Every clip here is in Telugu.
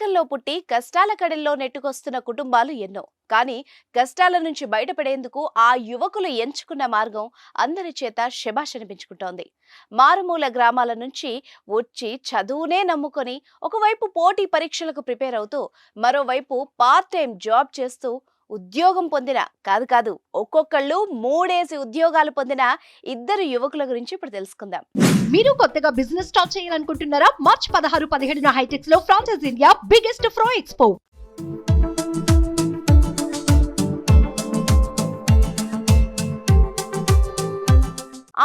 పేదరికంలో పుట్టి కష్టాల కడల్లో నెట్టుకొస్తున్న కుటుంబాలు ఎన్నో. కానీ కష్టాల నుంచి బయటపడేందుకు ఆ యువకులు ఎంచుకున్న మార్గం అందరి చేత శభాష్ అనిపించుకుంటోంది. మారుమూల గ్రామాల నుంచి వచ్చి చదువునే నమ్ముకొని ఒకవైపు పోటీ పరీక్షలకు ప్రిపేర్ అవుతూ మరోవైపు పార్ట్ టైం జాబ్ చేస్తూ ఉద్యోగం పొందిన కాదు ఒక్కొక్కళ్ళు మూడేసి ఉద్యోగాలు పొందిన ఇద్దరు యువకుల గురించి ఇప్పుడు తెలుసుకుందాం. మీరు కొత్తగా బిజినెస్ స్టార్ట్ చేయాలనుకుంటున్నారా? మార్చ్ 16-17 హైటెక్స్ లో ఫ్రాన్సెస్ ఇండియా బిగ్గెస్ట్ ఫ్రో ఎక్స్పో.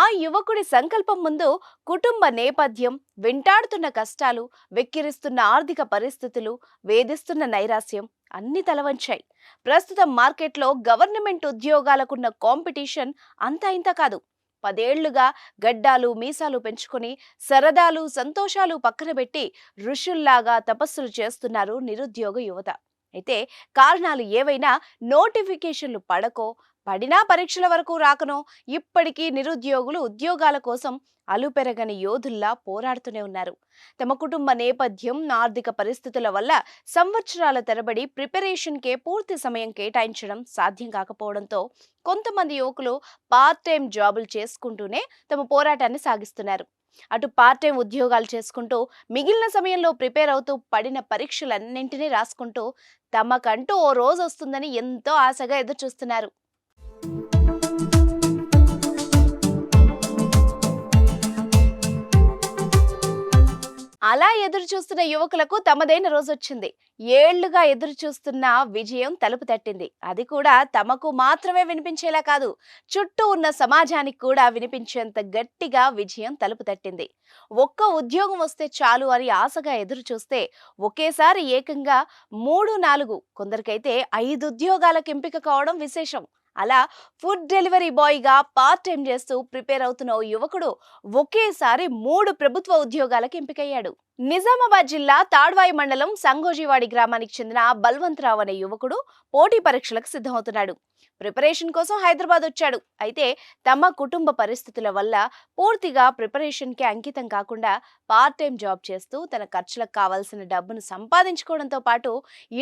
ఆ యువకుడి సంకల్పం ముందు కుటుంబ నేపథ్యం, వెంటాడుతున్న కష్టాలు, వెక్కిరిస్తున్న ఆర్థిక పరిస్థితులు, వేధిస్తున్న నైరాస్యం అన్ని తలవంచాయి. ప్రస్తుతం మార్కెట్లో గవర్నమెంట్ ఉద్యోగాలకున్న కాంపిటీషన్ అంతా ఇంత కాదు. 10 ఏళ్లుగా గడ్డాలు మీసాలు పెంచుకొని సరదాలు సంతోషాలు పక్కన పెట్టి ఋషుల్లాగా తపస్సులు చేస్తున్నారు నిరుద్యోగ యువత. అయితే కారణాలు ఏవైనా నోటిఫికేషన్లు పడకో, పడినా పరీక్షల వరకు రాకనో ఇప్పటికీ నిరుద్యోగులు ఉద్యోగాల కోసం అలుపెరగని యోధుల్లా పోరాడుతూనే ఉన్నారు. తమ కుటుంబ నేపథ్యం, ఆర్థిక పరిస్థితుల వల్ల సంవత్సరాల తరబడి ప్రిపరేషన్కే పూర్తి సమయం కేటాయించడం సాధ్యం కాకపోవడంతో కొంతమంది యువకులు పార్ట్ టైం జాబులు చేసుకుంటూనే తమ పోరాటాన్ని సాగిస్తున్నారు. అటు పార్ట్ టైం ఉద్యోగాలు చేసుకుంటూ మిగిలిన సమయంలో ప్రిపేర్ అవుతూ పడిన పరీక్షలన్నింటినీ రాసుకుంటూ తమకంటూ ఓ రోజు వస్తుందని ఎంతో ఆశగా ఎదురు చూస్తున్నారు. అలా ఎదురు చూస్తున్న యువకులకు తమదైన రోజొచ్చింది. ఏళ్లుగా ఎదురు చూస్తున్న విజయం తలుపు తట్టింది. అది కూడా తమకు మాత్రమే వినిపించేలా కాదు, చుట్టూ ఉన్న సమాజానికి కూడా వినిపించేంత గట్టిగా విజయం తలుపు తట్టింది. ఒక్క ఉద్యోగం వస్తే చాలు అని ఆశగా ఎదురు చూస్తే ఒకేసారి ఏకంగా 3-4, కొందరికైతే 5 ఉద్యోగాలకు ఎంపిక కావడం విశేషం. అలా ఫుడ్ డెలివరీ బాయ్గా పార్ట్ టైం చేస్తూ ప్రిపేర్ అవుతున్న ఓ యువకుడు ఒకేసారి 3 ప్రభుత్వ ఉద్యోగాలకు ఎంపికయ్యాడు. నిజామాబాద్ జిల్లా తాడ్వాయి మండలం సంగోజీవాడి గ్రామానికి చెందిన బల్వంతరావు అనే యువకుడు పోటీ పరీక్షలకు సిద్ధమవుతున్నాడు. ప్రిపరేషన్ కోసం హైదరాబాద్ వచ్చాడు. అయితే తమ కుటుంబ పరిస్థితుల వల్ల పూర్తిగా ప్రిపరేషన్కి అంకితం కాకుండా పార్ట్ టైం జాబ్ చేస్తూ తన ఖర్చులకు కావాల్సిన డబ్బును సంపాదించుకోవడంతో పాటు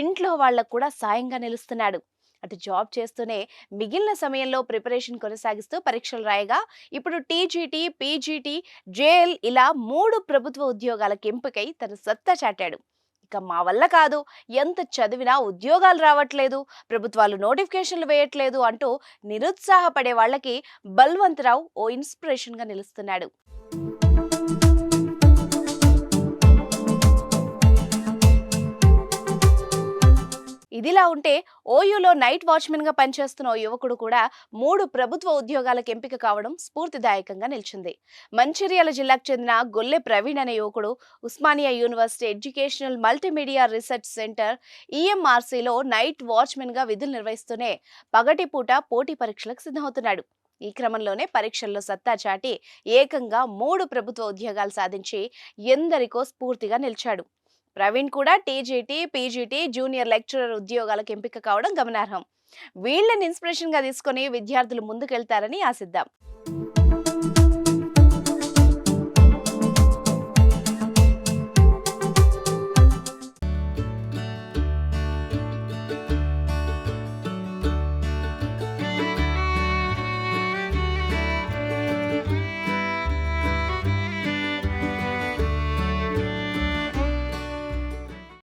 ఇంట్లో వాళ్లకు కూడా సాయంగా నిలుస్తున్నాడు. అటు జాబ్ చేస్తూనే మిగిలిన సమయంలో ప్రిపరేషన్ కొనసాగిస్తూ పరీక్షలు రాయగా ఇప్పుడు టీజీటీ, పీజీటీ, జేఎల్ ఇలా 3 ప్రభుత్వ ఉద్యోగాలకు ఎంపికై తన సత్తా చాటాడు. ఇక మా వల్ల కాదు, ఎంత చదివినా ఉద్యోగాలు రావట్లేదు, ప్రభుత్వాలు నోటిఫికేషన్లు వేయట్లేదు అంటూ నిరుత్సాహపడే వాళ్ళకి బల్వంతరావు ఓ ఇన్స్పిరేషన్గా నిలుస్తున్నాడు. ఇదిలా ఉంటే ఓయూలో నైట్ వాచ్మెన్ గా పనిచేస్తున్న ఓ యువకుడు కూడా 3 ప్రభుత్వ ఉద్యోగాలకు ఎంపిక కావడం స్ఫూర్తిదాయకంగా నిలిచింది. మంచిర్యాల జిల్లాకు చెందిన గొల్లె ప్రవీణ్ అనే యువకుడు Osmania university educational multimedia research centre ఈఎంఆర్సీలో నైట్ వాచ్మెన్ గా విధులు నిర్వహిస్తూనే పగటిపూట పోటీ పరీక్షలకు సిద్ధమవుతున్నాడు. ఈ క్రమంలోనే పరీక్షల్లో సత్తా చాటి ఏకంగా 3 ప్రభుత్వ ఉద్యోగాలు సాధించి ఎందరికో స్ఫూర్తిగా నిలిచాడు. ప్రవీణ్ కూడా టీజీటీ, పీజీటీ, జూనియర్ లెక్చరర్ ఉద్యోగాలకు ఎంపిక కావడం గమనార్హం. వీళ్ళని ఇన్స్పిరేషన్ గా తీసుకొని విద్యార్థులు ముందుకెళ్తారని ఆశిద్దాం.